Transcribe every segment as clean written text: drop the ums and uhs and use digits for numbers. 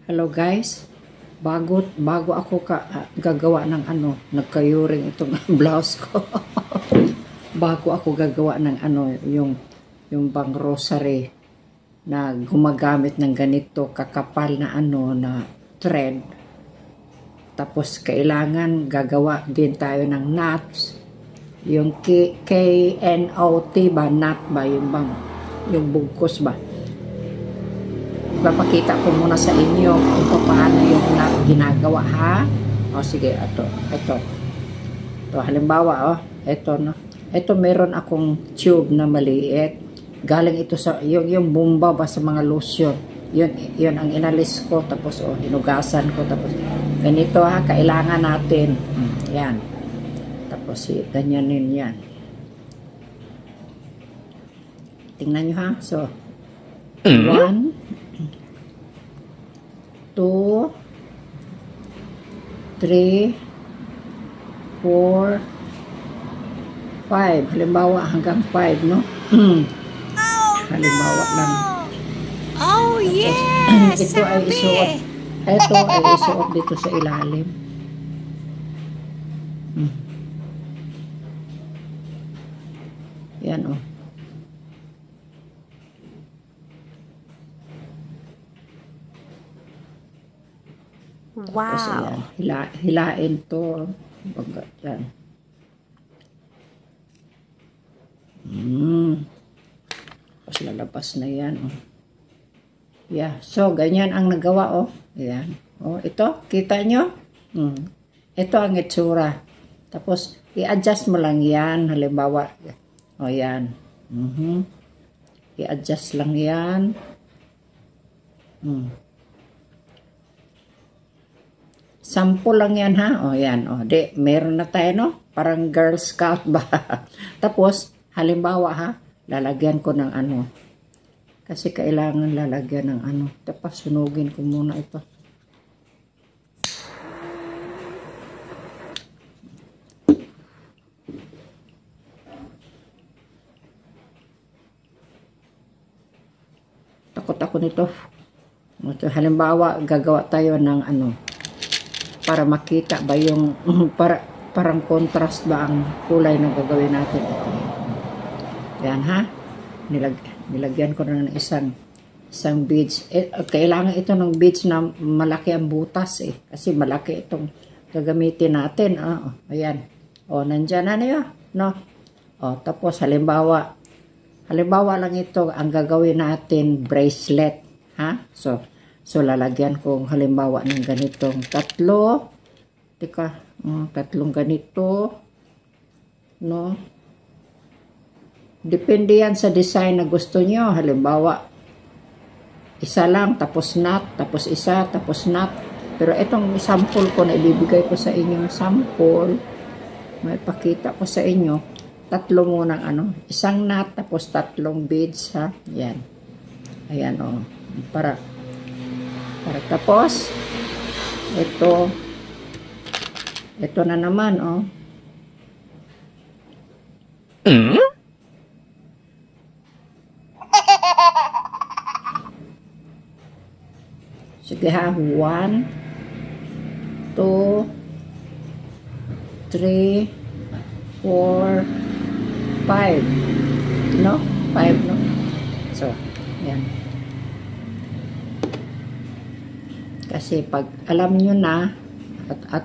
Hello guys, bago ako gagawa ng nagkayuring itong blouse ko. Bago ako gagawa ng yung bang rosary na gumagamit ng ganito kakapal na na thread. Tapos kailangan gagawa din tayo ng knots. Yung KNOT ba, knot ba, yung bugkos ba. Papakita ko muna sa inyo kung paano yung knot ginagawa, ha? O sige, ito halimbawa, ito meron akong tube na maliit, galing ito sa yung bomba ba sa mga lotion, yun ang inalis ko, tapos hinugasan ko, tapos ganito, ha, kailangan natin yan, tapos ganyanin yan, tingnan nyo, ha. So 1 2 3 4 5, halimbawa hanggang 5, no? Halimbawa lang. Oh yes. Ito ay isuot dito sa ilalim. Yan, oh. Wow. Tapos ayan, hilain to. Yan. Tapos lalabas na yan, oh. Yeah. So, ganyan ang nagawa, oh. Ayan. Oh, ito, kita nyo? Ito ang itsura. Tapos, i-adjust mo lang yan. Halimbawa, oh, yan. I-adjust lang yan. Sample lang yan, ha? O, yan. O, meron na tayo, no? Parang Girl Scout ba? Tapos, halimbawa, ha? Lalagyan ko ng Kasi kailangan lalagyan ng Tapos, sunugin ko muna ito. Takot ako nito. Halimbawa, gagawa tayo ng para makita ba yung parang contrast ba ang kulay na gagawin natin. Yan, ha, nilagyan ko na ng isang beads. Kailangan ito ng beads na malaki ang butas, kasi malaki itong gagamitin natin. Ayan, nandyan na niyo, no? Tapos halimbawa lang ito ang gagawin natin, bracelet, ha? So, lalagyan ko halimbawa ng ganitong tatlong ganito, no? Depende yan sa design na gusto nyo. Halimbawa, isa lang, tapos knot, tapos isa, tapos knot. Pero itong sample ko na ibibigay ko sa inyong sample, may pakita ko sa inyo, tatlo munang isang knot, tapos tatlong beads, ha? Yan. Ayan, para tapos ito na naman, sige, ha, 1 2 3 4 5, no? 5, no? So, yan. Kasi pag alam nyo na at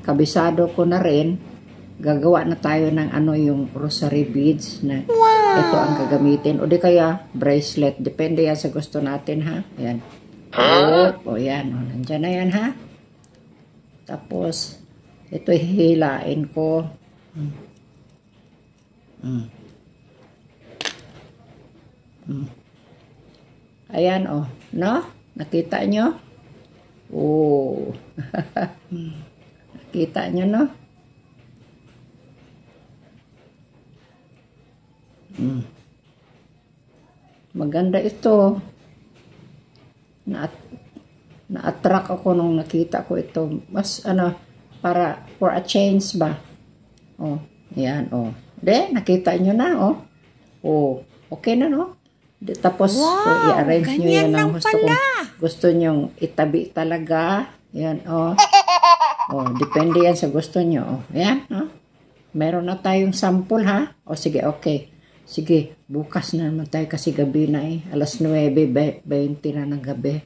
kabisado ko na rin, gagawa na tayo ng yung rosary beads na ito ang gagamitin. O di kaya bracelet. Depende yan sa gusto natin, ha? Ayan. Yan. Nandyan na yan, ha? Tapos, ito hihilain ko. Ayan, no? Nakita nyo? Nakita nyo, no? Maganda ito. Na-attract ako nung nakita ko ito. Mas, para for a change ba? Yan, nakita nyo na, okay na, no? Tapos, Wow, i-arrange nyo ganyan yun lang ang gusto nyong itabi talaga. Yan, oh. Oh, depende yan sa gusto nyo. Oh, yan, oh. Meron na tayong sample, ha? O, sige, okay. Sige, bukas na naman tayo kasi gabi na eh. Alas 9:20 na ng gabi.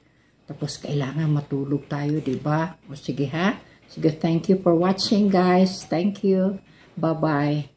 Tapos, kailangan matulog tayo, diba? O, sige, ha? Sige, thank you for watching, guys. Thank you. Bye-bye.